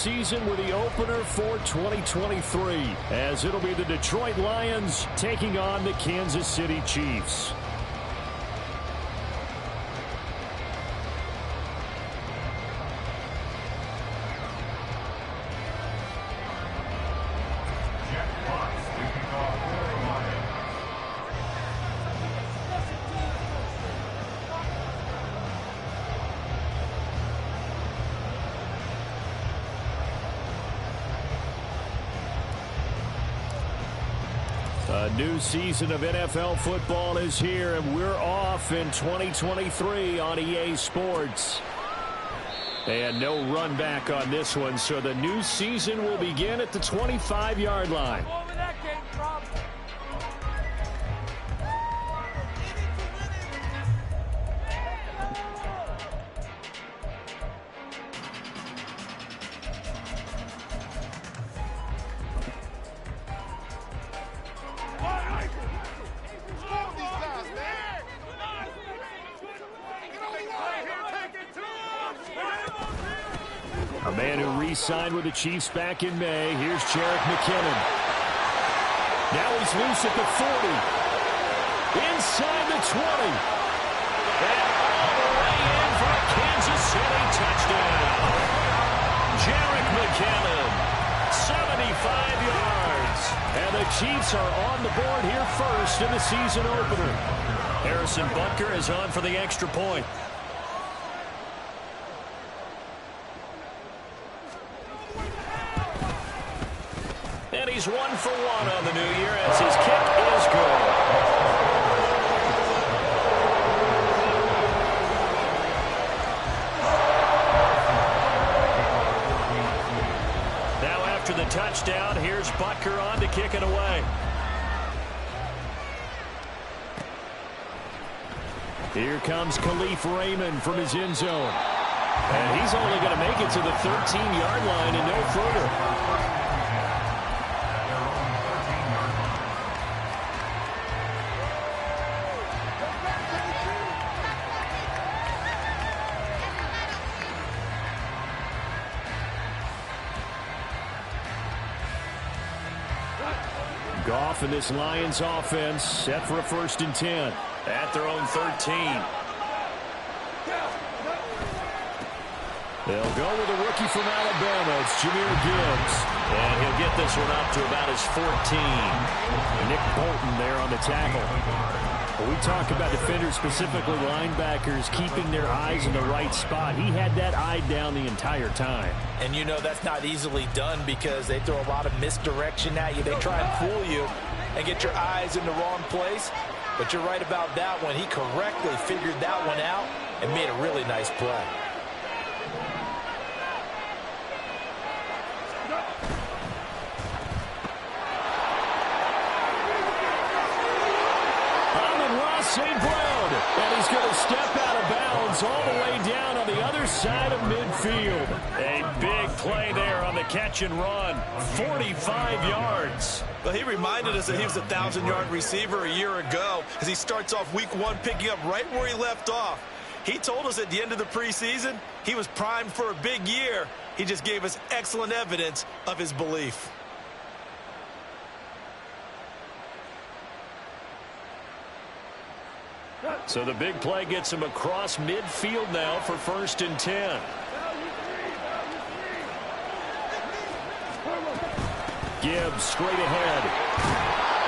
season with the opener for 2023, as it'll be the Detroit Lions taking on the Kansas City Chiefs. A new season of NFL football is here, and we're off in 2023 on EA Sports. And no run back on this one, so the new season will begin at the 25-yard line. A man who re-signed with the Chiefs back in May. Here's Jerick McKinnon. Now he's loose at the 40. Inside the 20. And all the way in for a Kansas City touchdown. Jerick McKinnon, 75 yards. And the Chiefs are on the board here first in the season opener. Harrison Butker is on for the extra point. And he's 1 for 1 on the new year as his kick is good. Now after the touchdown, here's Butker on to kick it away. Here comes Khalif Raymond from his end zone. And he's only going to make it to the 13-yard line and no further. Goff and this Lions offense set for a 1st and 10 at their own 13. They'll go with a rookie from Alabama. It's Jahmyr Gibbs. And he'll get this one up to about his 14. Nick Bolton there on the tackle. When we talk about defenders, specifically linebackers, keeping their eyes in the right spot. He had that eye down the entire time. And you know that's not easily done because they throw a lot of misdirection at you. They try and fool you and get your eyes in the wrong place. But you're right about that one. He correctly figured that one out and made a really nice play. St. Brown, and he's going to step out of bounds all the way down on the other side of midfield. A big play there on the catch and run, 45 yards. Well, he reminded us that he was a 1,000-yard receiver a year ago as he starts off week 1 picking up right where he left off. He told us at the end of the preseason he was primed for a big year. He just gave us excellent evidence of his belief. So the big play gets him across midfield now for 1st and 10. Gibbs straight ahead.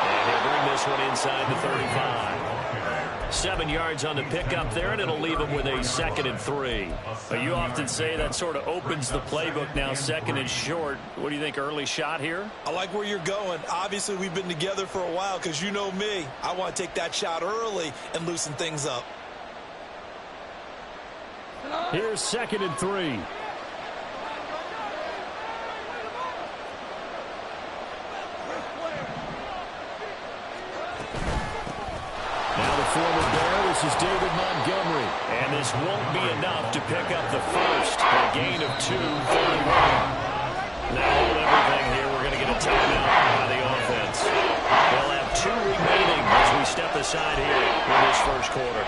And he'll bring this one inside the 35. 7 yards on the pickup there, and it'll leave him with a 2nd and 3. But you often say that sort of opens the playbook now, 2nd and short. What do you think, early shot here? I like where you're going. Obviously, we've been together for a while because you know me. I want to take that shot early and loosen things up. Here's 2nd and 3. Former Bear, this is David Montgomery. And this won't be enough to pick up the first. A gain of 2, 31. Now hold everything here. We're going to get a timeout by the offense. They'll have 2 remaining as we step aside here in this first quarter.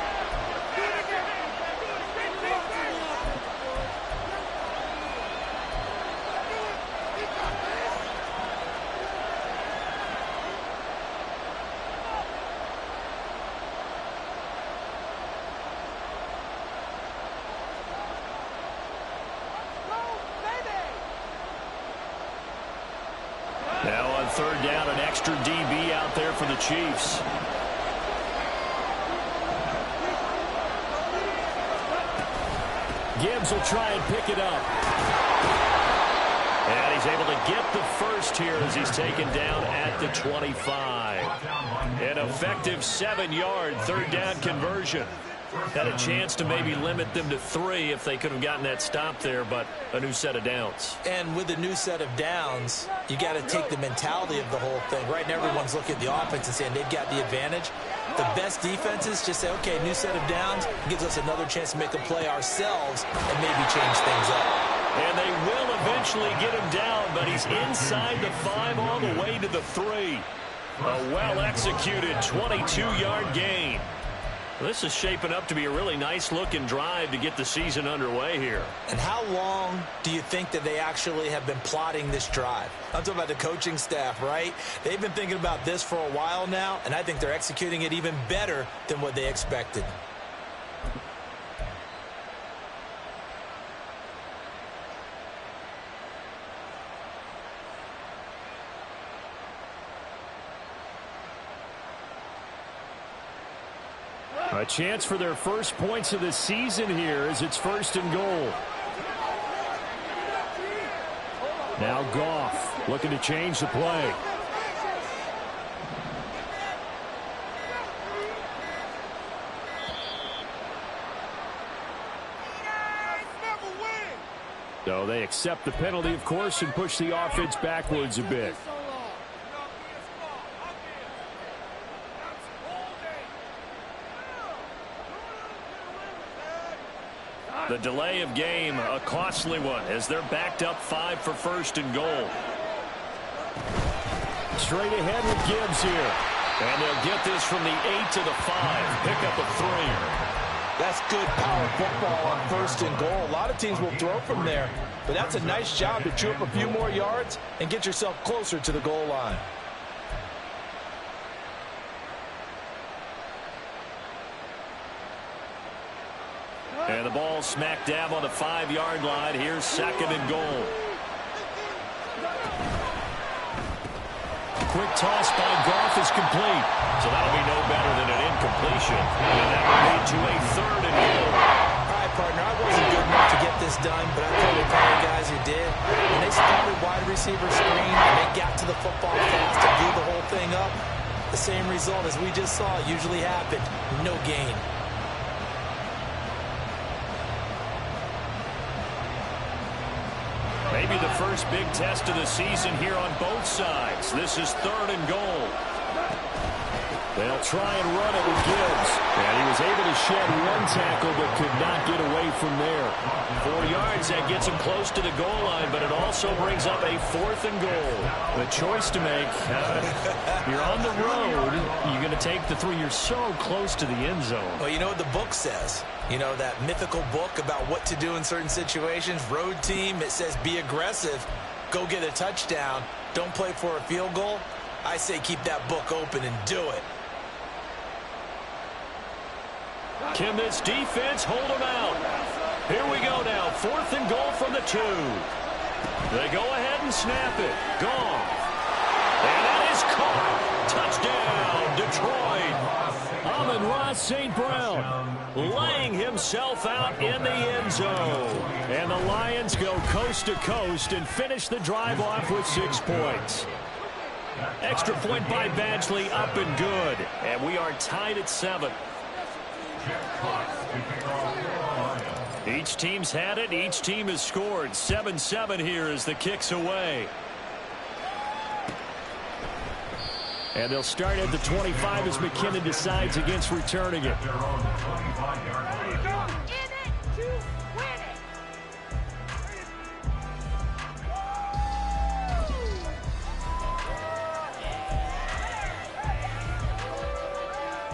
third down, an extra DB out there for the Chiefs. Gibbs will try and pick it up. And he's able to get the first here as he's taken down at the 25. An effective 7-yard third down conversion. Had a chance to maybe limit them to 3 if they could have gotten that stop there, but a new set of downs. And with a new set of downs, you got to take the mentality of the whole thing. Right now, everyone's looking at the offense and saying they've got the advantage. The best defenses just say, okay, new set of downs gives us another chance to make a play ourselves and maybe change things up. And they will eventually get him down, but he's inside the 5 all the way to the 3. A well-executed 22-yard gain. This is shaping up to be a really nice-looking drive to get the season underway here. And how long do you think that they actually have been plotting this drive? I'm talking about the coaching staff, right? They've been thinking about this for a while now, and I think they're executing it even better than what they expected. A chance for their first points of the season here as it's 1st and goal. Now Goff looking to change the play. So they accept the penalty, of course, and push the offense backwards a bit. The delay of game, a costly one, as they're backed up 5 for 1st and goal. Straight ahead with Gibbs here. And they'll get this from the 8 to the 5. Pick up a 3. That's good power football on 1st and goal. A lot of teams will throw from there, but that's a nice job to chew up a few more yards and get yourself closer to the goal line. And the ball smack dab on the 5-yard line. Here's 2nd and goal. Quick toss by Goff is complete. So that'll be no better than an incompletion. And that will lead to a 3rd and goal. All right, partner, I wasn't good enough to get this done, but I'm totally proud of the guys who did. When they spotted wide receiver screen and they got to the football fast and blew the whole thing up, the same result as we just saw usually happened. No gain. Maybe the first big test of the season here on both sides. This is 3rd and goal. They'll try and run it with Gibbs. And he was able to shed 1 tackle but could not get away from there. 4 yards, that gets him close to the goal line, but it also brings up a 4th and goal. The choice to make. You're on the road. You're going to take the 3. You're so close to the end zone. Well, you know what the book says. You know, that mythical book about what to do in certain situations. Road team, it says be aggressive. Go get a touchdown. Don't play for a field goal. I say keep that book open and do it. Can this defense hold them out? Here we go now. 4th and goal from the 2. They go ahead and snap it. Gone. And that is caught. Touchdown, Detroit. Amon-Ra St. Brown laying himself out in the end zone. And the Lions go coast to coast and finish the drive off with 6 points. Extra point by Badgley, up and good. And we are tied at 7. Each team's had it. Each team has scored. 7-7 here as the kick's away. And they'll start at the 25 as McKinnon decides against returning it.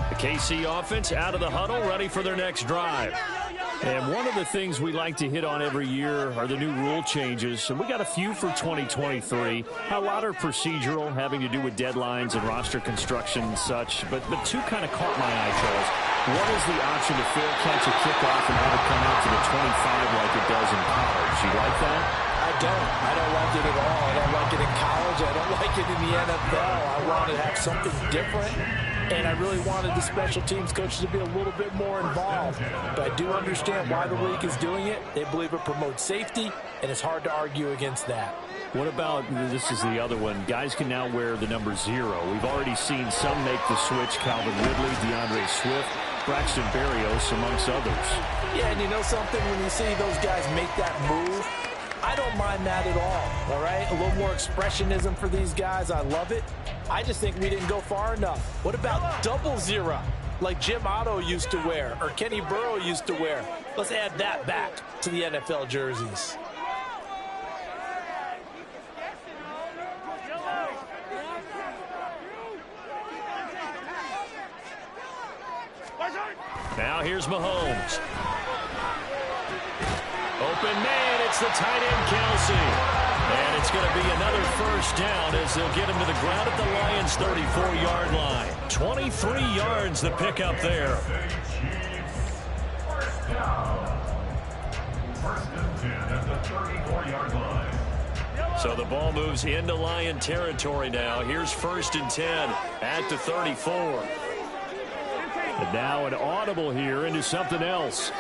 The KC offense out of the huddle, ready for their next drive. And one of the things we like to hit on every year are the new rule changes. And we got a few for 2023. A lot are procedural, having to do with deadlines and roster construction and such. But 2 kind of caught my eye, Charles. One is the option to fair catch a kickoff and have it come out to the 25 like it does in college. You like that? I don't like it at all. I don't like it in college. college. I don't like it in the NFL. I want to have something different, and I really wanted the special teams coaches to be a little bit more involved. But I do understand why the league is doing it. They believe it promotes safety, and it's hard to argue against that. What about, this is the other one, guys can now wear the number 0. We've already seen some make the switch, Calvin Ridley, DeAndre Swift, Braxton Berrios, amongst others. Yeah, and you know something, when you see those guys make that move, I don't mind that at all right? A little more expressionism for these guys. I love it. I just think we didn't go far enough. What about double 0, like Jim Otto used to wear or Kenny Burrow used to wear? Let's add that back to the NFL jerseys. Now here's Mahomes. Open man, it's the tight end Kelsey. And it's going to be another first down as they'll get him to the ground at the Lions' 34-yard line. 23 yards the pickup there. First and 10 at the 34-yard line. So the ball moves into Lion territory now. Here's first and 10 at the 34. And now an audible here into something else.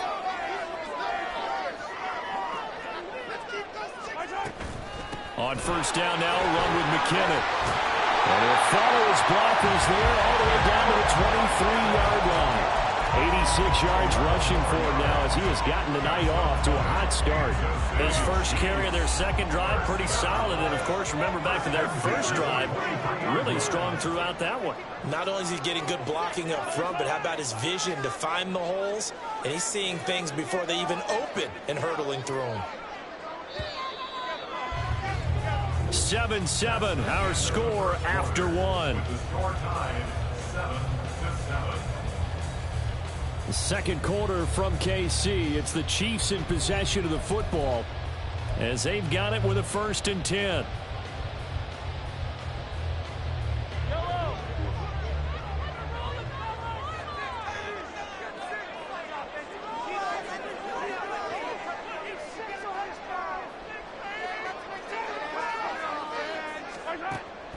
On first down now, run with McKinnon. And he'll follow his blockers there all the way down to the 23-yard line. 86 yards rushing for him now as he has gotten the night off to a hot start. His first carry of their second drive, pretty solid. And, of course, remember back to their first drive, really strong throughout that one. Not only is he getting good blocking up front, but how about his vision to find the holes? And he's seeing things before they even open and hurdling through them. 7-7, our score after one. The second quarter from KC. It's the Chiefs in possession of the football as they've got it with a first and 10.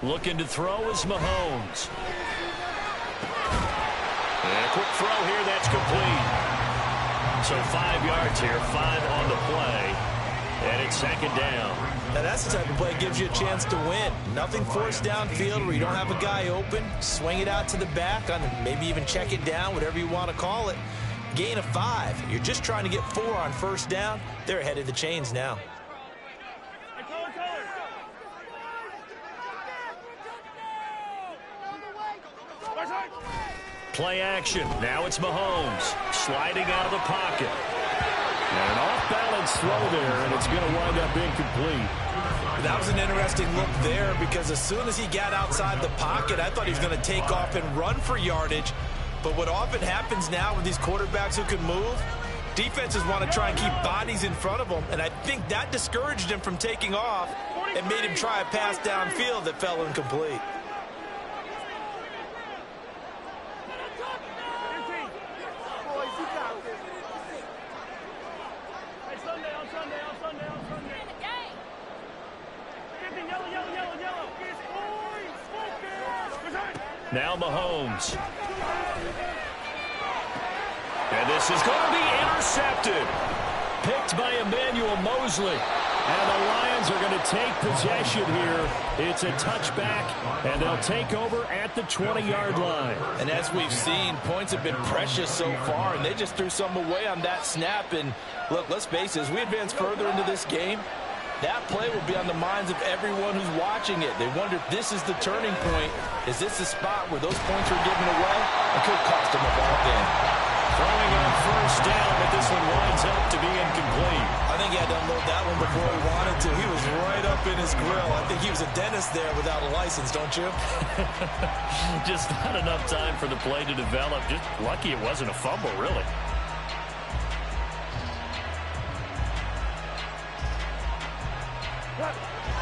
Looking to throw is Mahomes. And a quick throw here, that's complete. So 5 yards here, 5 on the play. And it's second down. Now that's the type of play that gives you a chance to win. Nothing forced downfield where you don't have a guy open. Swing it out to the back, on maybe even check it down, whatever you want to call it. Gain of 5. You're just trying to get 4 on first down. They're ahead of the chains now. Play action. Now it's Mahomes sliding out of the pocket. And an off-balance throw there, and it's going to wind up incomplete. That was an interesting look there because as soon as he got outside the pocket, I thought he was going to take off and run for yardage. But what often happens now with these quarterbacks who can move, defenses want to try and keep bodies in front of them, and I think that discouraged him from taking off and made him try a pass downfield that fell incomplete. Now Mahomes. And this is going to be intercepted. Picked by Emmanuel Mosley. And the Lions are going to take possession here. It's a touchback, and they'll take over at the 20-yard line. And as we've seen, points have been precious so far, and they just threw some away on that snap. And look, let's face it, as we advance further into this game, that play will be on the minds of everyone who's watching it. They wonder if this is the turning point. Is this the spot where those points are given away? It could cost them a ball game. Throwing on first down, but this one winds up to be incomplete. I think he had to unload that one before he wanted to. He was right up in his grill. I think he was a dentist there without a license, don't you? Just not enough time for the play to develop. Just lucky it wasn't a fumble, really.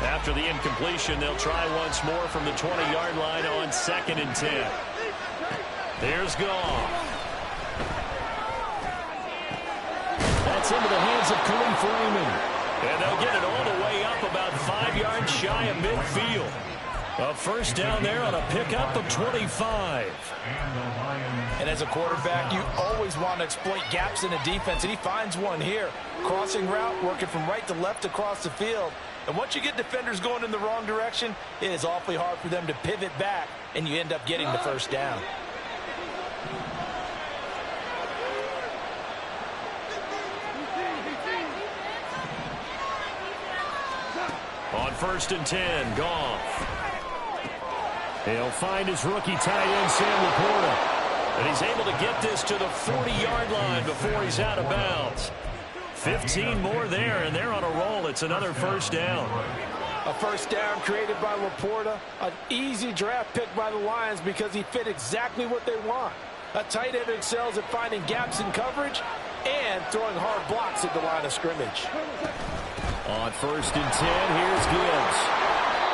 After the incompletion, they'll try once more from the 20-yard line on second and 10. There's Goff. That's into the hands of Khalif Raymond. And they'll get it all the way up about 5 yards shy shy of midfield. A first down there on a pickup of 25. And as a quarterback, you always want to exploit gaps in a defense, and he finds one here. Crossing route, working from right to left across the field. And once you get defenders going in the wrong direction, it is awfully hard for them to pivot back, and you end up getting the first down. On 1st and 10, Goff. He'll find his rookie tight end, Sam Laporta. And he's able to get this to the 40-yard line before he's out of bounds. 15 more there, and they're on a roll. It's another first down. A first down created by Laporta. An easy draft pick by the Lions because he fit exactly what they want. A tight end excels at finding gaps in coverage and throwing hard blocks at the line of scrimmage. On 1st and 10, here's Gibbs.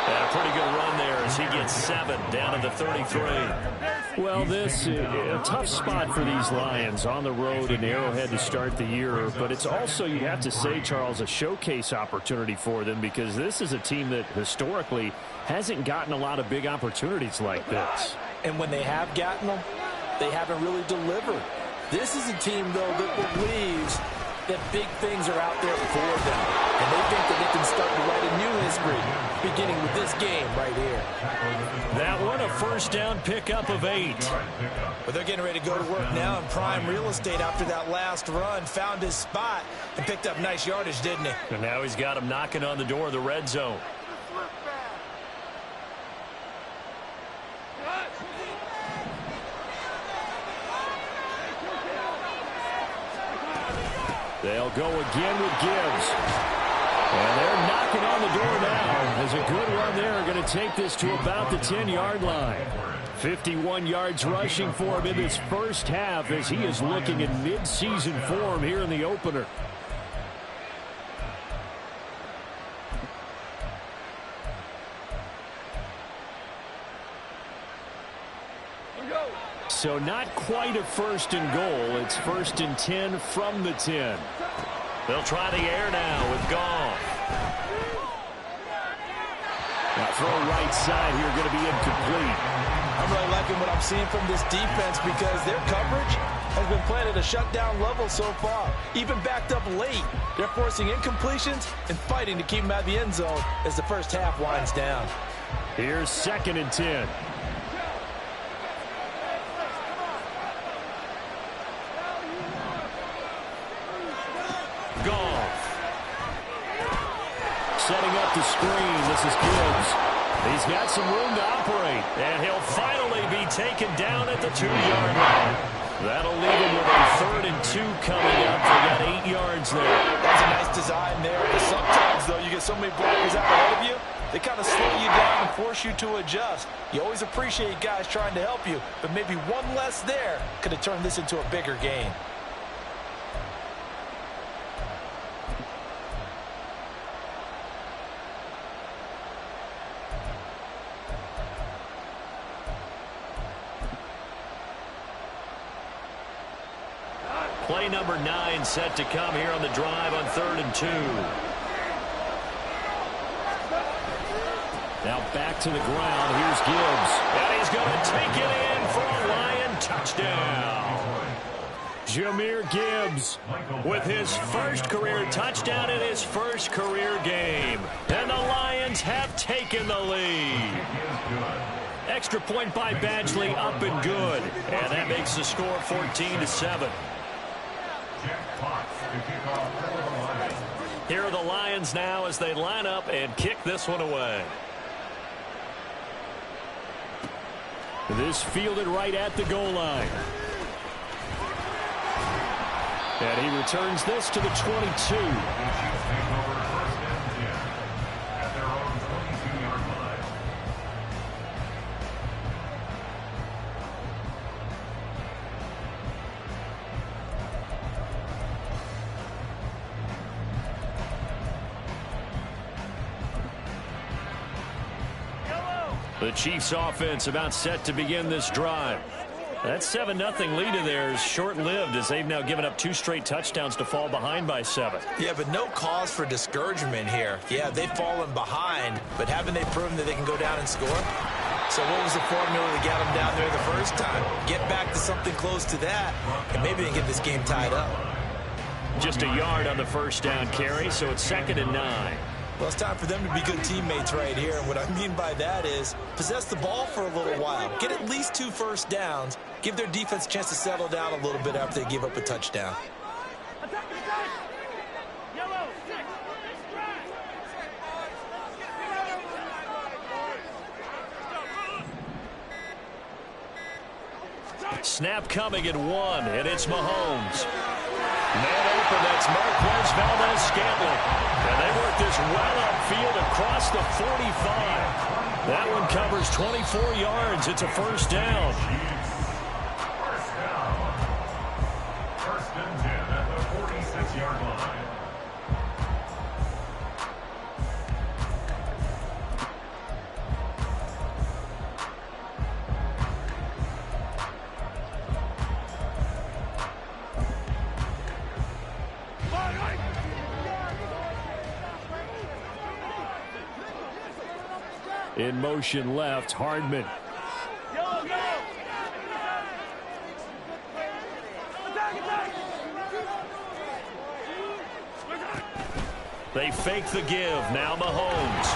And a pretty good run there as he gets 7 down to the 33. Well, this is a tough spot for these Lions on the road in Arrowhead to start the year. But it's also, you have to say, Charles, a showcase opportunity for them because this is a team that historically hasn't gotten a lot of big opportunities like this. And when they have gotten them, they haven't really delivered. This is a team, though, that believes that big things are out there for them. And they think that they can start to write a new history, beginning with this game right here. That one, a first down pickup of 8. But they're getting ready to go to work now in prime real estate after that last run. Found his spot and picked up nice yardage, didn't he? And now he's got him knocking on the door of the red zone. They'll go again with Gibbs. And they're knocking on the door now. There's a good run there. Going to take this to about the 10-yard line. 51 yards rushing for him in this first half as he is looking in mid-season form here in the opener. So not quite a 1st and goal. It's 1st and 10 from the 10. They'll try the air now with Goff. Now throw right side here, going to be incomplete. I'm really liking what I'm seeing from this defense because their coverage has been playing at a shutdown level so far. Even backed up late, they're forcing incompletions and fighting to keep them out of the end zone as the first half winds down. Here's 2nd and 10. Setting up the screen. This is Gibbs. He's got some room to operate. And he'll finally be taken down at the 2-yard line. That'll leave him with a 3rd and 2 coming up. They got 8 yards there. That's a nice design there. But sometimes, though, you get so many blockers out ahead of you, they kind of slow you down and force you to adjust. You always appreciate guys trying to help you, but maybe one less there could have turned this into a bigger game. Play number 9 set to come here on the drive on 3rd and 2. Now back to the ground. Here's Gibbs. And he's going to take it in for a Lion touchdown. Jahmyr Gibbs with his first career touchdown in his first career game. And the Lions have taken the lead. Extra point by Badgley, up and good. And that makes the score 14-7. Here are the Lions now as they line up and kick this one away. This fielded right at the goal line. And he returns this to the 22. The Chiefs offense about set to begin this drive. That 7-0 lead of theirs short-lived as they've now given up 2 straight touchdowns to fall behind by 7. Yeah, but no cause for discouragement here. Yeah, they've fallen behind, but haven't they proven that they can go down and score? So what was the formula that got them down there the first time? Get back to something close to that, and maybe they can get this game tied up. Just a yard on the first down carry, so it's 2nd and 9. Well, it's time for them to be good teammates right here. And what I mean by that is possess the ball for a little while. Get at least 2 first downs. Give their defense a chance to settle down a little bit after they give up a touchdown. Snap coming at 1, and it's Mahomes. Man open, that's Marquez Valdez-Scantling. And they work this well upfield across the 45. That one covers 24 yards. It's a first down. First and 10 at the 46-yard line. In motion left, Hardman. They fake the give. Now Mahomes.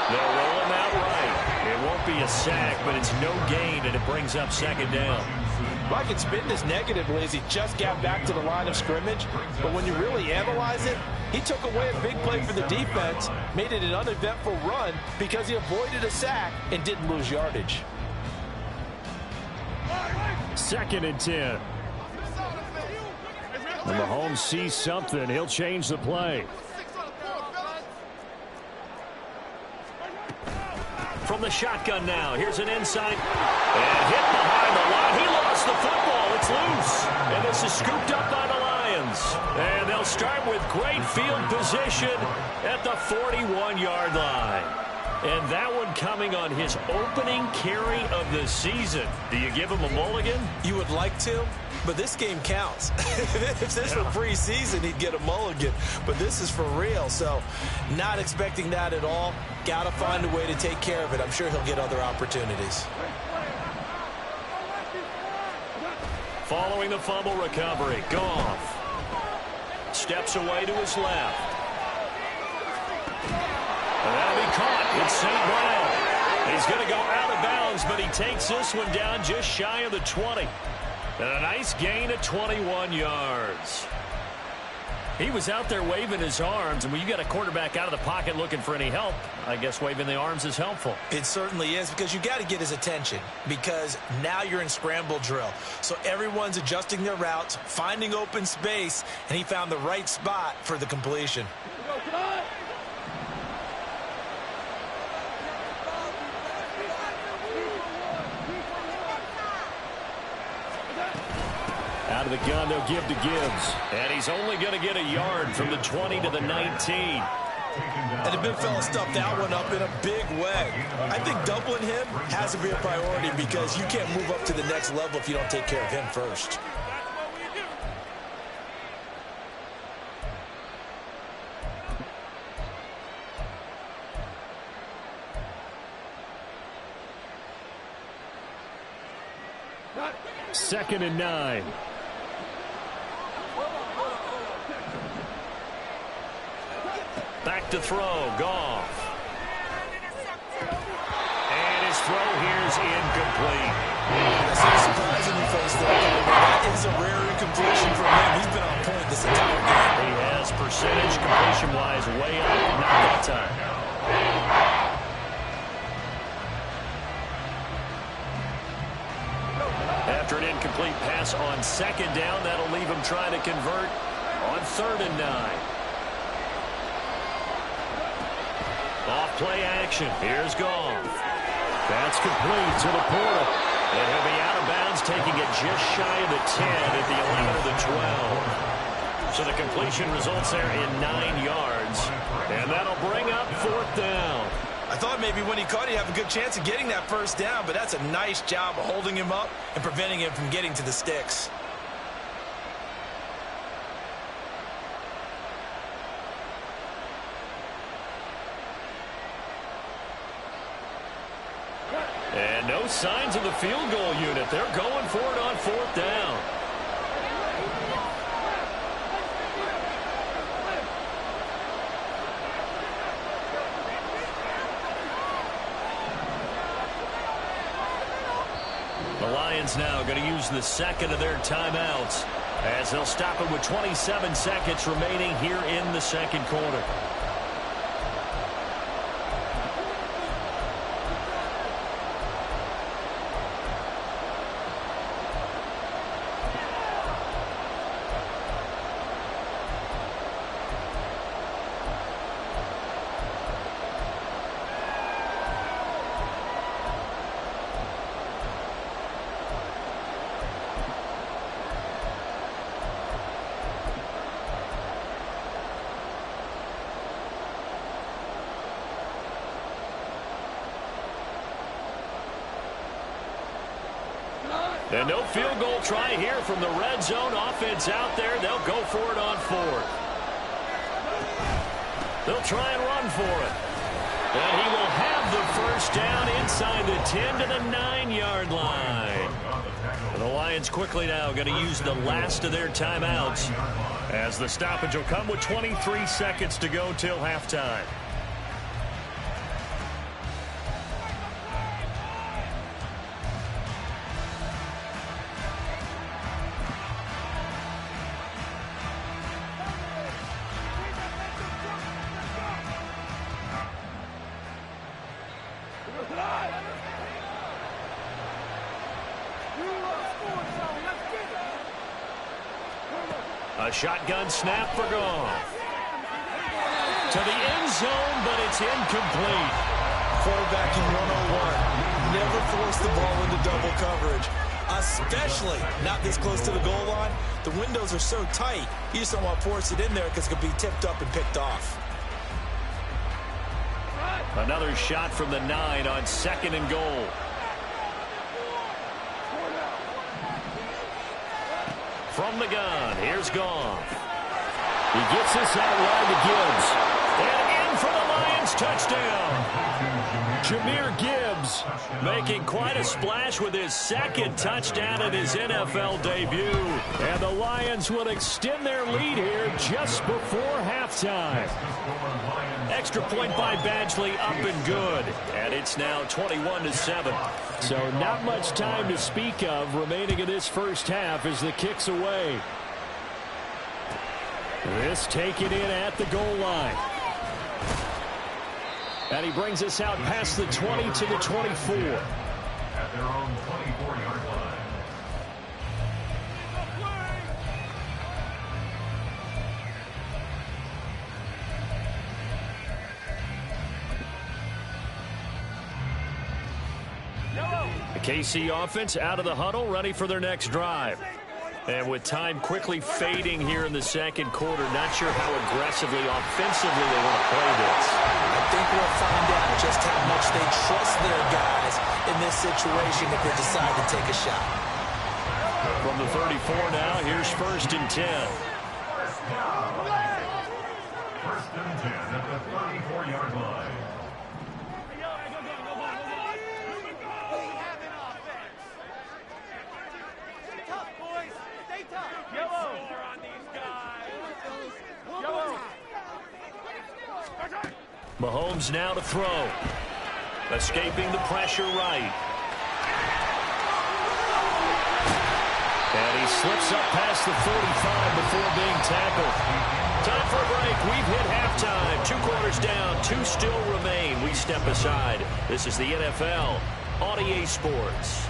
They'll roll him out right. It won't be a sack, but it's no gain, and it brings up 2nd down. Well, I can spin this negatively as he just got back to the line of scrimmage. But when you really analyze it, he took away a big play for the defense, made it an uneventful run because he avoided a sack and didn't lose yardage. 2nd and 10. When Mahomes sees something, he'll change the play. From the shotgun now. Here's an inside. And hit behind the line. He lost the football. It's loose. And this is scooped up by the Lions. And they'll start with great field position at the 41-yard line. And that one coming on his opening carry of the season. Do you give him a mulligan? You would like to, but this game counts. If this were preseason, he'd get a mulligan. But this is for real, so not expecting that at all. Got to find a way to take care of it. I'm sure he'll get other opportunities. Following the fumble recovery, Goff steps away to his left. And that'll be caught. It's St. Brown. He's going to go out of bounds, but he takes this one down just shy of the 20. And a nice gain of 21 yards. He was out there waving his arms, and when you got a quarterback out of the pocket looking for any help, I guess waving the arms is helpful. It certainly is, because you got to get his attention, because now you're in scramble drill. So everyone's adjusting their routes, finding open space, and he found the right spot for the completion. Out of the gun, they'll give to Gibbs. And he's only going to get a yard from the 20 to the 19. And the big fella stuffed that one up in a big way. I think doubling him has to be a priority, because you can't move up to the next level if you don't take care of him first. Second and 9. Back to throw, Goff. And his throw here's incomplete. That's not surprising you face that. That is a rare incompletion from him. He's been on point this entire game. He has percentage completion-wise way up, not that time. After an incomplete pass on second down, that'll leave him trying to convert on 3rd and 9. Off play action. Here's Goff. That's complete to the portal. And he'll be out of bounds, taking it just shy of the 10 at the 11 of the 12. So the completion results there in 9 yards. And that'll bring up 4th down. I thought maybe when he caught it, he'd have a good chance of getting that first down, but that's a nice job of holding him up and preventing him from getting to the sticks. And no signs of the field goal unit. They're going for it on fourth down. The Lions now going to use the second of their timeouts as they'll stop it with 27 seconds remaining here in the second quarter. And no field goal try here from the red zone. Offense out there. They'll go for it on fourth. They'll try and run for it. And he will have the first down inside the 10 to the 9-yard line. And the Lions quickly now going to use the last of their timeouts as the stoppage will come with 23 seconds to go till halftime. A shotgun snap for Goff. To the end zone, but it's incomplete. Quarterbacking 101. Never force the ball into double coverage, especially not this close to the goal line. The windows are so tight, you just don't want to force it in there because it could be tipped up and picked off. Another shot from the 9 on second and goal. From the gun, here's Goff. He gets this out wide to Gibbs. And in for the Lions, touchdown. Jahmyr Gibbs making quite a splash with his second touchdown in his NFL debut. And the Lions will extend their lead here just before halftime. Extra point by Badgley up and good. And it's now 21-7. So not much time to speak of remaining in this first half as the kick's away. This taken in at the goal line. And he brings us out past the 20 to the 24. At their own 24-yard line. The KC offense out of the huddle, ready for their next drive. And with time quickly fading here in the second quarter, not sure how aggressively, offensively they want to play this. I think we'll find out just how much they trust their guys in this situation if they decide to take a shot. From the 34 now, here's 1st and 10. First and 10 at the 34-yard line. Mahomes now to throw. Escaping the pressure right. And he slips up past the 45 before being tackled. Time for a break. We've hit halftime. 2 quarters down. 2 still remain. We step aside. This is the NFL on EA Sports.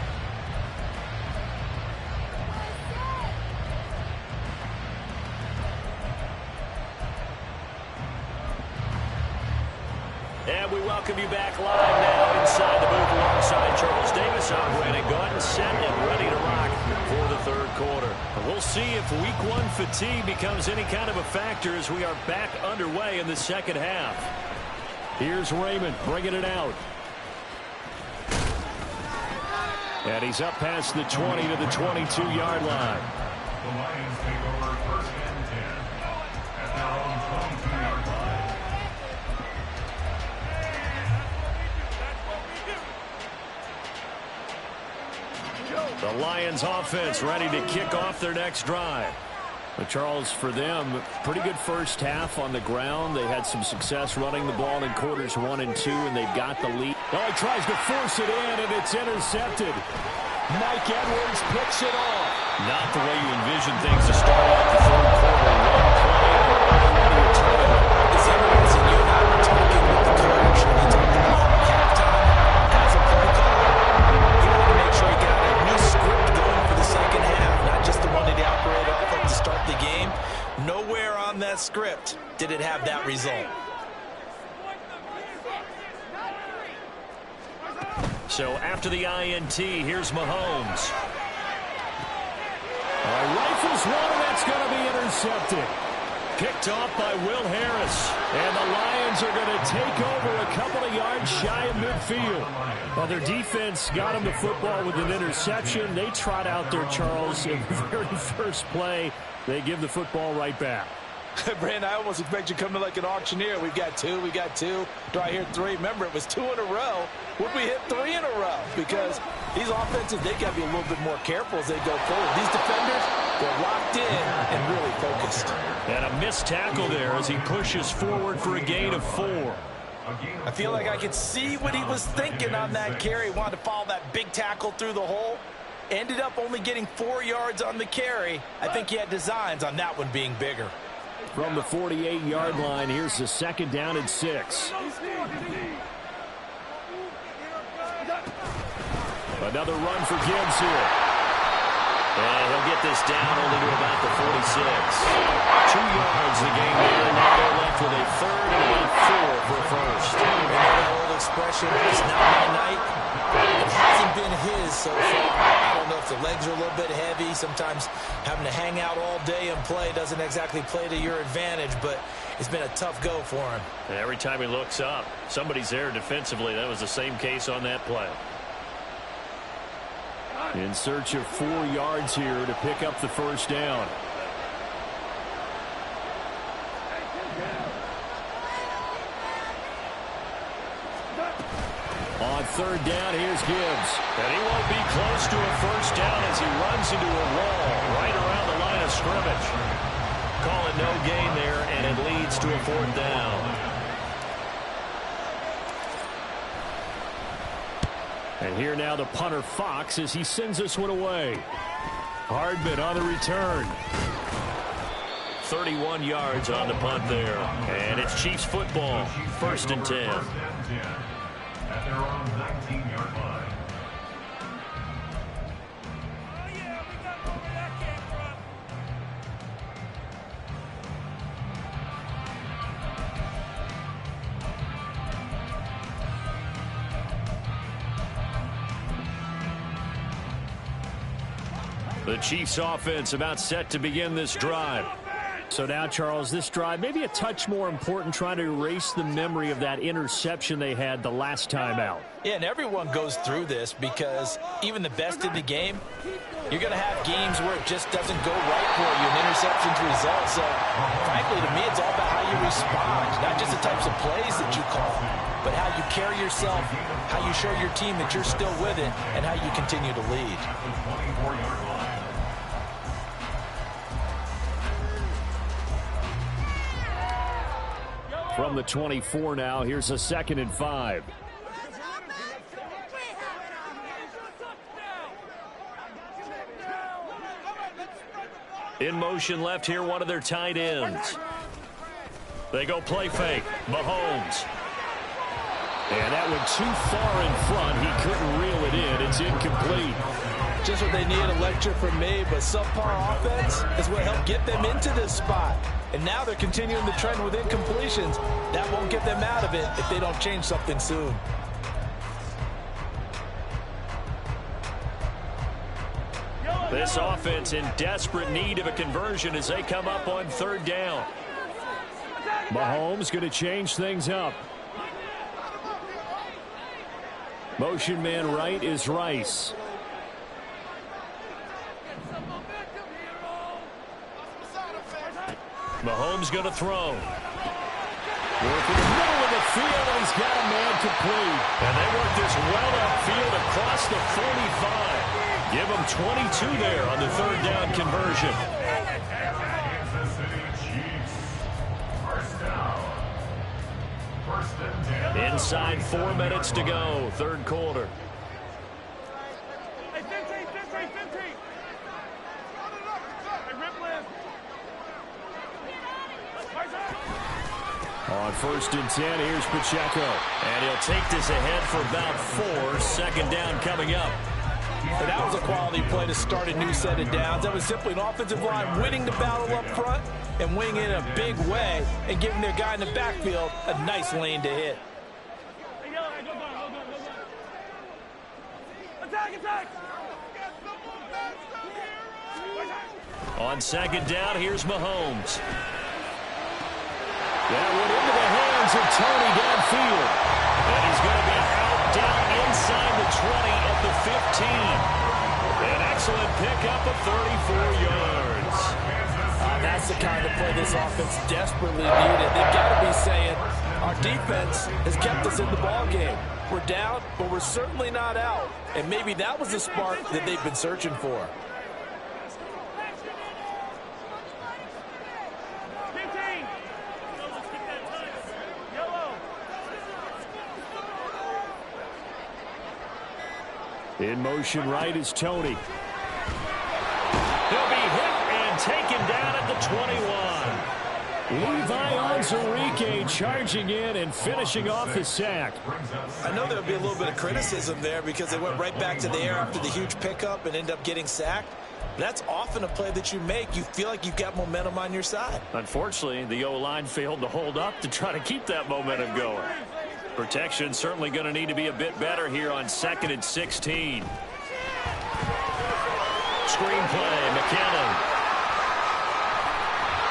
And we welcome you back live now inside the booth alongside Charles Davis. I'm Brandon Gaudin, set and ready to rock for the third quarter. We'll see if week 1 fatigue becomes any kind of a factor as we are back underway in the second half. Here's Raymond bringing it out. And he's up past the 20 to the 22-yard line. The Lions take over 1st and 10 at their own 22-yard line. The Lions offense ready to kick off their next drive. But Charles, for them, pretty good first half on the ground. They had some success running the ball in quarters 1 and 2, and they've got the lead. Oh, he tries to force it in, and it's intercepted. Mike Edwards picks it off. Not the way you envision things to start out the third quarter. It's interesting. You and I were talking with the coach, and he talked about halftime as a play caller. He wanted to make sure he got a new script going for the second half, not just the one that he operated off of to start the game. Nowhere on that script did it have that result. So after the INT, here's Mahomes. Rifles one, and that's going to be intercepted. Picked off by Will Harris. And the Lions are going to take over a couple of yards shy of midfield. Well, their defense got them the football with an interception. They trot out there, Charles, in the very first play. They give the football right back. Brandon, I almost expect you to come in like an auctioneer. We've got two. Do I hear three? Remember, it was 2 in a row. Would we hit 3 in a row? Because these offenses, they got to be a little bit more careful as they go forward. These defenders, they're locked in and really focused. And a missed tackle there as he pushes forward for a gain of 4. I feel like I could see what he was thinking on that carry. He wanted to follow that big tackle through the hole. Ended up only getting 4 yards on the carry. I think he had designs on that one being bigger. From the 48-yard line, here's the 2nd down and 6. Another run for Gibbs here. And he'll get this down only to about the 46. 2 yards the game there, and now they're left with a 3rd and about 4 for a first. And that old expression, it's not my night. It hasn't been his so far. I don't know if the legs are a little bit heavy. Sometimes having to hang out all day and play doesn't exactly play to your advantage, but it's been a tough go for him. And every time he looks up, somebody's there defensively. That was the same case on that play. In search of 4 yards here to pick up the first down. On 3rd down, here's Gibbs. And he won't be close to a first down as he runs into a wall right around the line of scrimmage. Call it no gain there, and it leads to a 4th down. And here now the punter Fox as he sends this one away. Hardman on the return. 31 yards on the punt there. And it's Chiefs football. 1st and 10. At their own 19-yard line. The Chiefs offense about set to begin this drive. So now, Charles, this drive maybe a touch more important, trying to erase the memory of that interception they had the last time out. Yeah, and everyone goes through this because even the best in the game, you're going to have games where it just doesn't go right for you, and interceptions result. So, frankly, to me, it's all about how you respond, not just the types of plays that you call, but how you carry yourself, how you show your team that you're still with it, and how you continue to lead. From the 24 now, here's a 2nd and 5. In motion left here, one of their tight ends. They go play fake. Mahomes. And that went too far in front. He couldn't reel it in. It's incomplete. Just what they need, a lecture from me, but subpar offense is what helped get them into this spot. And now they're continuing the trend with incompletions. That won't get them out of it if they don't change something soon. This offense in desperate need of a conversion as they come up on 3rd down. Mahomes going to change things up. Motion man right is Rice. Mahomes going to throw. Working the middle of the field, and he's got a man complete. And they work this well upfield across the 45. Give him 22 there on the third down conversion. Kansas City Chiefs. First and 10. Inside 4 minutes to go, third quarter. Hey, 15. On first and 10, here's Pacheco. And he'll take this ahead for about 4. Second down coming up. And that was a quality play to start a new set of downs. That was simply an offensive line winning the battle up front and winning it in a big way and giving their guy in the backfield a nice lane to hit. Attack! On second down, here's Mahomes. That went into the hands of Tony downfield. And he's going to be out down inside the 20 at the 15. An excellent pickup of 34 yards. That's the kind of play this offense desperately needed. They've got to be saying, our defense has kept us in the ballgame. We're down, but we're certainly not out. And maybe that was the spark that they've been searching for. In motion right is Tony. He'll be hit and taken down at the 21. Levi Onwuzurike charging in and finishing off the sack. I know there'll be a little bit of criticism there because they went right back to the air after the huge pickup and ended up getting sacked. That's often a play that you make. You feel like you've got momentum on your side. Unfortunately, the O-line failed to hold up to try to keep that momentum going. Protection certainly going to need to be a bit better here on 2nd and 16. Screenplay, McKinnon.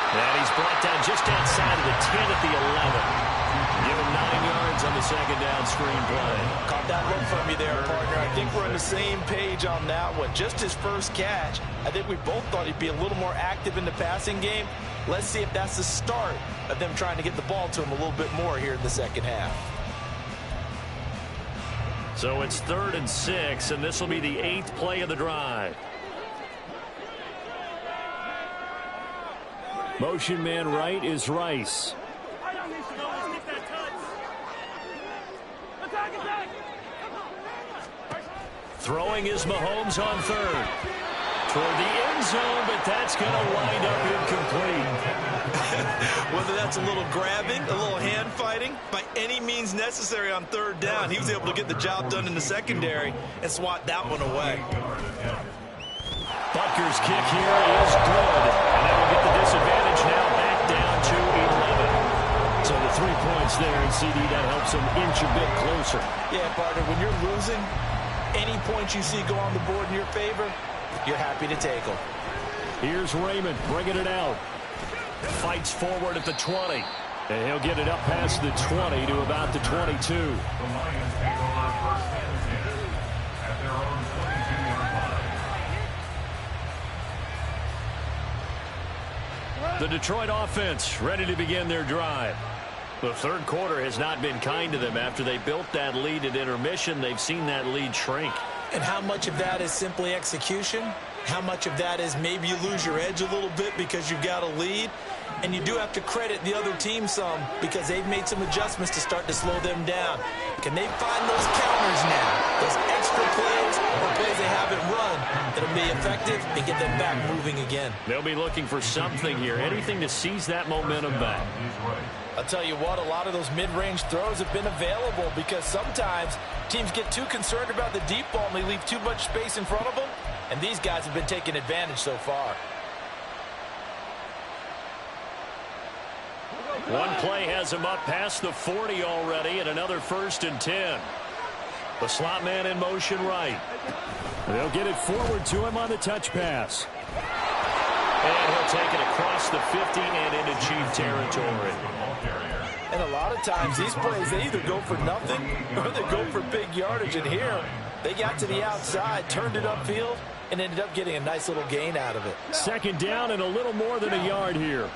And he's brought down just outside of the 10 at the 11. Give him 9 yards on the second down screenplay. Caught that look from you there, partner. I think we're on the same page on that one. Just his first catch. I think we both thought he'd be a little more active in the passing game. Let's see if that's the start of them trying to get the ball to him a little bit more here in the second half. So it's 3rd and 6, and this will be the 8th play of the drive. Motion man right is Rice. Throwing is Mahomes on 3rd. Toward the end zone, but that's going to wind up incomplete. Whether that's a little grabbing, a little hand fighting, by any means necessary on 3rd down, he was able to get the job done in the secondary and swat that one away. Butker's kick here is good. And that will get the disadvantage now back down to 11. So the 3 points there, and CD, that helps him inch a bit closer. Yeah, partner, when you're losing, any points you see go on the board in your favor, you're happy to take them. Here's Raymond bringing it out. Fights forward at the 20. And he'll get it up past the 20 to about the 22. The Lions take over first and 10 at their own 22-yard line. The Detroit offense ready to begin their drive. The third quarter has not been kind to them. After they built that lead at intermission, they've seen that lead shrink. And how much of that is simply execution? How much of that is maybe you lose your edge a little bit because you've got a lead? And you do have to credit the other team some because they've made some adjustments to start to slow them down. Can they find those counters now? Those extra plays or plays they haven't run that'll be effective and get them back moving again. They'll be looking for something here, anything to seize that momentum back. I'll tell you what, a lot of those mid-range throws have been available because sometimes teams get too concerned about the deep ball and they leave too much space in front of them, and these guys have been taking advantage so far. One play has him up past the 40 already, and another 1st and 10. The slot man in motion right. They'll get it forward to him on the touch pass. And he'll take it across the 50 and into Chief territory. And And a lot of times these plays, they either go for nothing or they go for big yardage. And here, they got to the outside, turned it upfield, and ended up getting a nice little gain out of it. Second down and a little more than a yard here.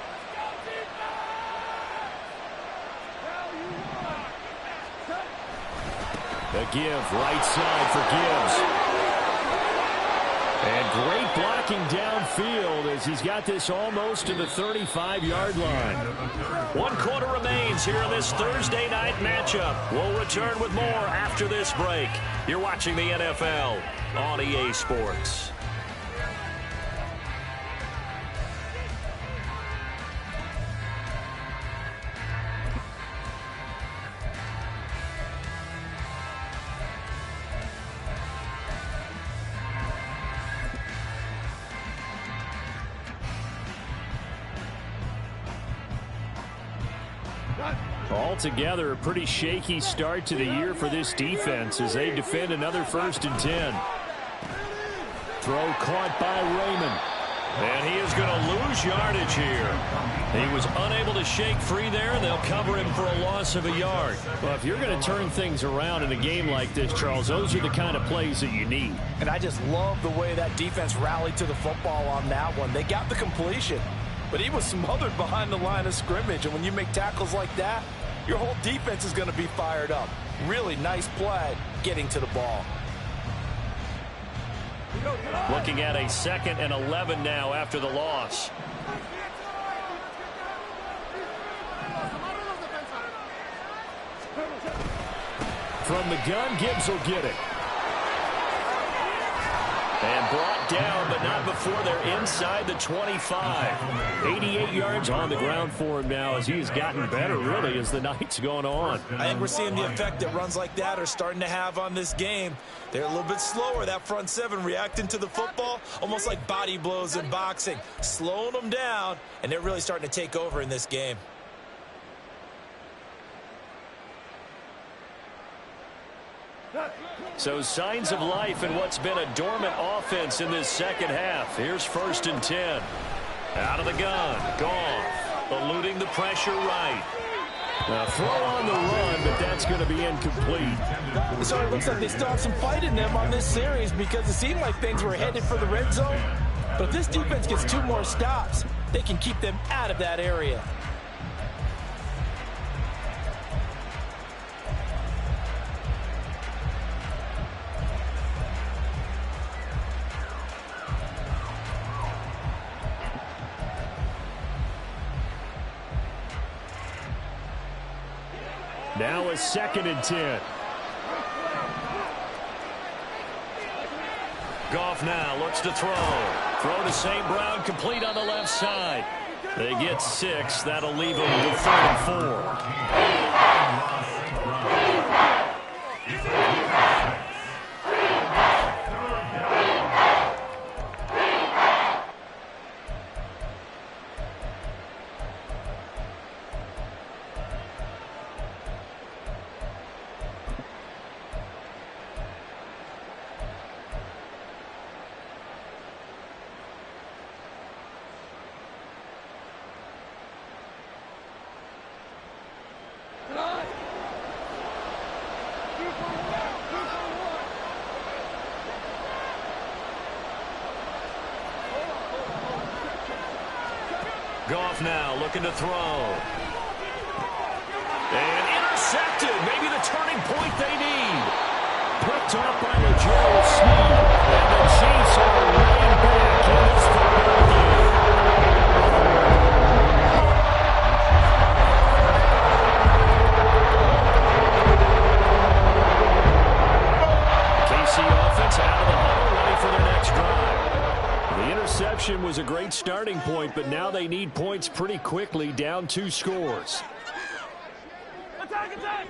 The give, right side for Gibbs. And great blocking downfield as he's got this almost to the 35-yard line. 1 quarter remains here in this Thursday night matchup. We'll return with more after this break. You're watching the NFL on EA Sports. Altogether, a pretty shaky start to the year for this defense as they defend another 1st and 10. Throw caught by Raymond. And he is going to lose yardage here. He was unable to shake free there, and they'll cover him for a loss of a yard. Well, if you're going to turn things around in a game like this, Charles, those are the kind of plays that you need. And I just love the way that defense rallied to the football on that one. They got the completion, but he was smothered behind the line of scrimmage. And when you make tackles like that, your whole defense is going to be fired up. Really nice play getting to the ball. Looking at a 2nd and 11 now after the loss. From the gun, Gibbs will get it. And brought down, but not before they're inside the 25. 88 yards on the ground for him now as he's gotten better, really, as the night's going on. I think we're seeing the effect that runs like that are starting to have on this game. They're a little bit slower, that front 7 reacting to the football, almost like body blows in boxing, slowing them down, and they're really starting to take over in this game. So signs of life in what's been a dormant offense in this second half. Here's 1st and 10. Out of the gun. Goff eluding the pressure right. Now throw on the run, but that's going to be incomplete. So it looks like they still have some fight in them on this series because it seemed like things were headed for the red zone. But if this defense gets 2 more stops, they can keep them out of that area. Now a 2nd and 10. Goff now looks to throw. Throw to St. Brown, complete on the left side. They get 6. That'll leave them with 3rd and 4. Goff now looking to throw. And intercepted. Maybe the turning point they need. Picked off by Gerald Smith. And the Chiefs are right back in this football game. KC offense out of the huddle, ready for their next drive. The interception was a great starting point, but now they need points pretty quickly, down 2 scores. Attack, attack!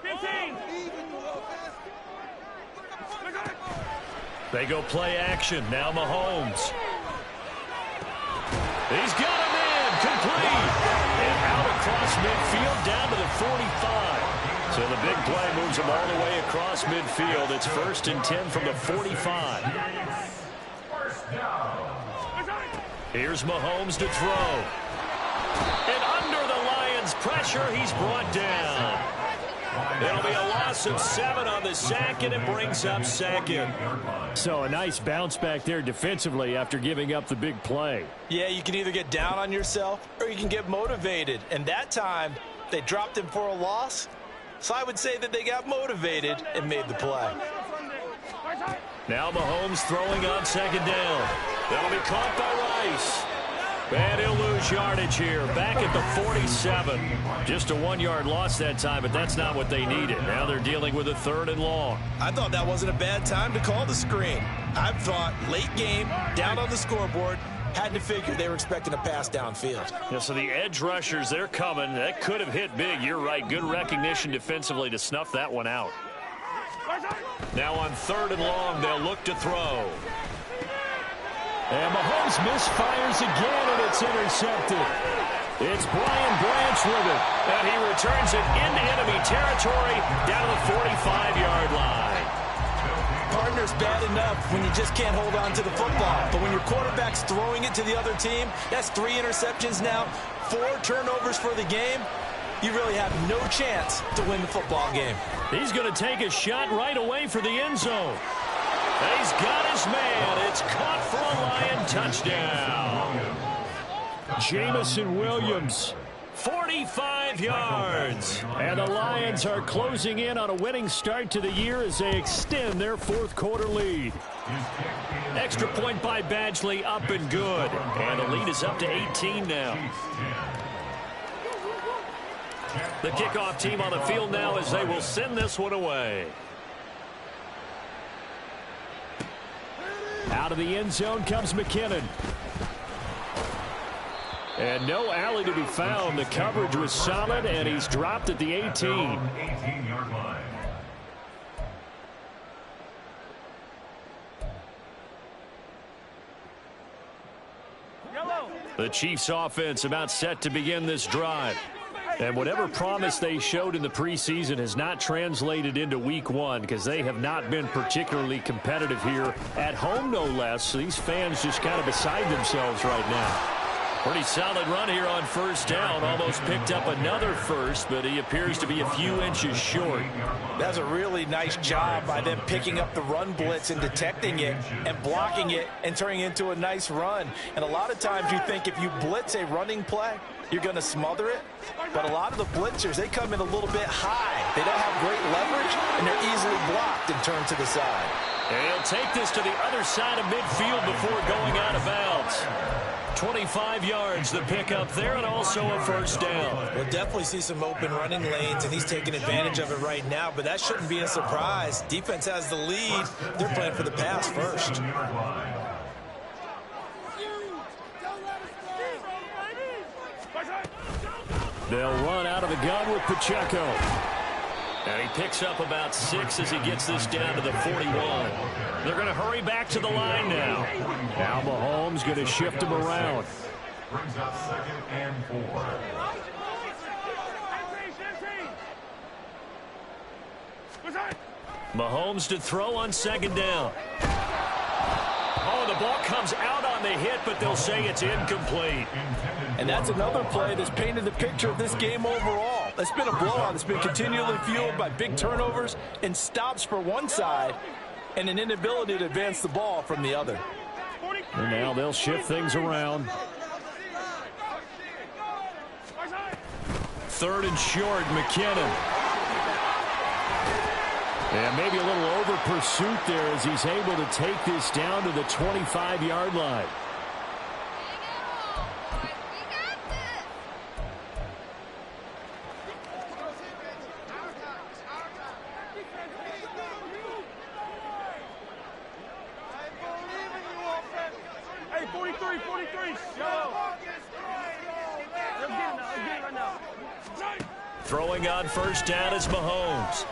15! They go play action. Now Mahomes. He's got him in. Complete. And out across midfield down to the 45. So the big play moves him all the way across midfield. It's 1st and 10 from the 45. Here's Mahomes to throw. And under the line pressure. He's brought down. It'll be a loss of 7 on the sack, and it brings up second. So a nice bounce back there defensively after giving up the big play. Yeah, you can either get down on yourself or you can get motivated. And that time, they dropped him for a loss. So I would say that they got motivated and made the play. Now Mahomes throwing on second down. That'll be caught by Rice. And he'll lose yardage here. Back at the 47. Just a 1-yard loss that time, but that's not what they needed. Now they're dealing with a 3rd and long. I thought that wasn't a bad time to call the screen. I thought late game, down on the scoreboard, had to figure they were expecting a pass downfield. Yeah, so the edge rushers, they're coming. That could have hit big. You're right. Good recognition defensively to snuff that one out. Now on 3rd and long, they'll look to throw. And Mahomes misfires again, and it's intercepted. It's Brian Branch with it. And he returns it into enemy territory down to the 45-yard line. Partner's bad enough when you just can't hold on to the football. But when your quarterback's throwing it to the other team, that's 3 interceptions now, 4 turnovers for the game. You really have no chance to win the football game. He's going to take a shot right away for the end zone. And he's got his man. It's caught for a Lion touchdown. Jamison Williams. 45 yards. And the Lions are closing in on a winning start to the year as they extend their 4th quarter lead. Extra point by Badgley, up and good. And the lead is up to 18 now. The kickoff team on the field now as they will send this one away. Out of the end zone comes McKinnon. And no alley to be found. The coverage was solid, and he's dropped at the 18. 18-yard line. The Chiefs offense about set to begin this drive. And whatever promise they showed in the preseason has not translated into week 1 because they have not been particularly competitive here at home, no less. So these fans just kind of beside themselves right now. Pretty solid run here on 1st down. Almost picked up another first, but he appears to be a few inches short. That's a really nice job by them picking up the run blitz and detecting it and blocking it and turning it into a nice run. And a lot of times you think if you blitz a running play, you're going to smother it. But a lot of the blitzers, they come in a little bit high. They don't have great leverage, and they're easily blocked and turned to the side. And he'll take this to the other side of midfield before going out of bounds. 25 yards the pickup there, and also a 1st down. We'll definitely see some open running lanes, and he's taking advantage of it right now, but that shouldn't be a surprise. Defense has the lead. They're playing for the pass first. They'll run out of the gun with Pacheco. And he picks up about 6 as he gets this down to the 41. They're going to hurry back to the line now. Now Mahomes going to shift him around. Brings up 2nd and 4. Mahomes to throw on 2nd down. Oh, the ball comes out on the hit, but they'll say it's incomplete. And that's another play that's painted the picture of this game overall. It's been a blowout. It's been continually fueled by big turnovers and stops for one side and an inability to advance the ball from the other. And now they'll shift things around. 3rd and short, McKinnon. And maybe a little over pursuit there as he's able to take this down to the 25-yard line. Hey, 43. Throwing on 1st down is Mahomes.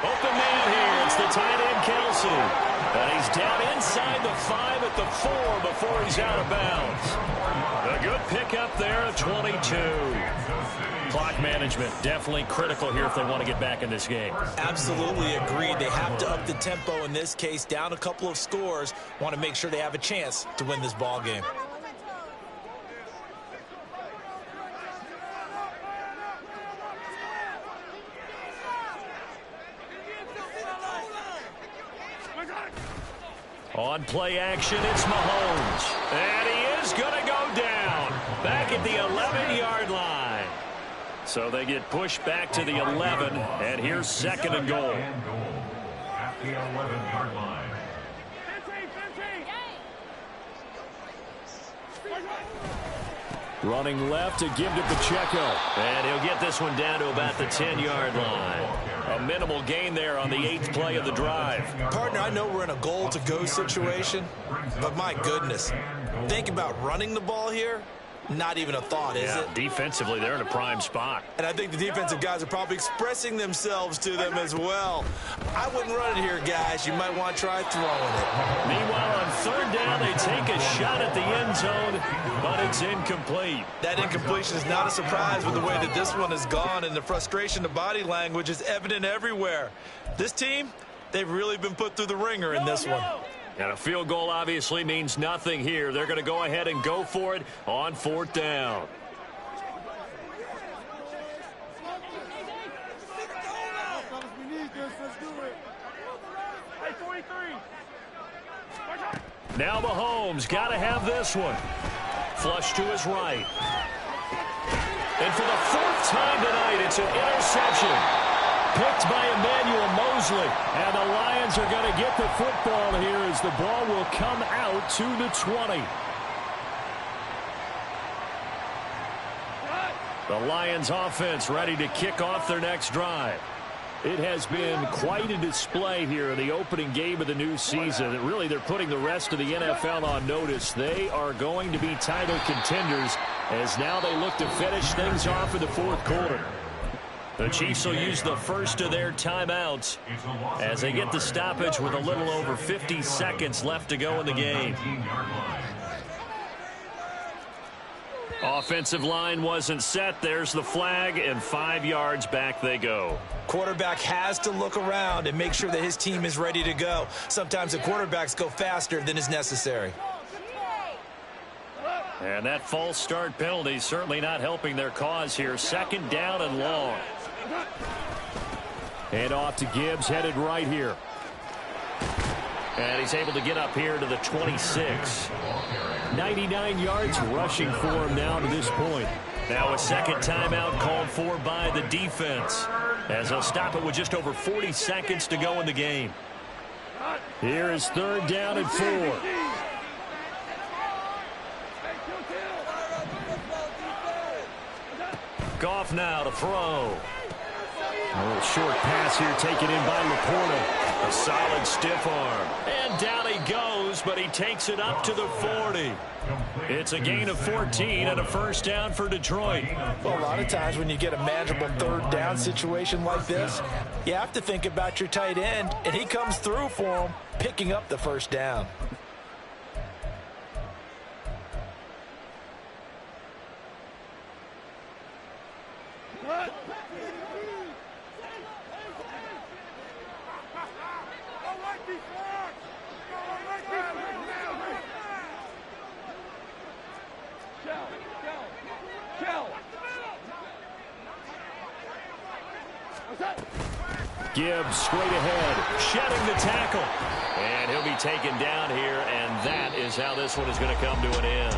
Open man here. It's the tight end, Kelsey. And he's down inside the 5 at the 4 before he's out of bounds. A good pickup there of 22. Clock management definitely critical here if they want to get back in this game. Absolutely agreed. They have to up the tempo in this case. Down a couple of scores. Want to make sure they have a chance to win this ball game. On play action, it's Mahomes. And he is going to go down. Back at the 11-yard line. So they get pushed back to the 11. And here's second and goal. At the 11-yard line. Running left to give to Pacheco. And he'll get this one down to about the 10-yard line. A minimal gain there on the 8th play of the drive. Partner, I know we're in a goal-to-go situation, but my goodness, think about running the ball here. Not even a thought, is it? Defensively, they're in a prime spot. And I think the defensive guys are probably expressing themselves to them as well. I wouldn't run it here, guys. You might want to try throwing it. Meanwhile, on third down, they take a shot at the end zone, but it's incomplete. That incompletion is not a surprise with the way that this one has gone, and the frustration of body language is evident everywhere. This team, they've really been put through the ringer in this one. And a field goal obviously means nothing here. They're going to go ahead and go for it on fourth down. Now Mahomes got to have this one. Flush to his right. And for the 4th time tonight, it's an interception. Picked by Emmanuel Mosley. And the Lions are going to get the football here as the ball will come out to the 20. The Lions offense ready to kick off their next drive. It has been quite a display here in the opening game of the new season. Really, they're putting the rest of the NFL on notice. They are going to be title contenders as now they look to finish things off in the 4th quarter. The Chiefs will use the first of their timeouts as they get the stoppage with a little over 50 seconds left to go in the game. Offensive line wasn't set. There's the flag, and 5 yards back they go. Quarterback has to look around and make sure that his team is ready to go. Sometimes the quarterbacks go faster than is necessary. And that false start penalty certainly not helping their cause here. 2nd down and long. And off to Gibbs, headed right here. And he's able to get up here to the 26. 99 yards rushing for him now to this point. Now a second timeout called for by the defense, as they'll stop it with just over 40 seconds to go in the game. Here is 3rd down and 4. Goff now to throw. A little short pass here taken in by Laporta. A solid stiff arm. And down he goes, but he takes it up to the 40. It's a gain of 14 and a first down for Detroit. Well, a lot of times when you get a manageable 3rd down situation like this, you have to think about your tight end, and he comes through for him, picking up the first down. Gibbs straight ahead, shedding the tackle. And he'll be taken down here, and that is how this one is going to come to an end.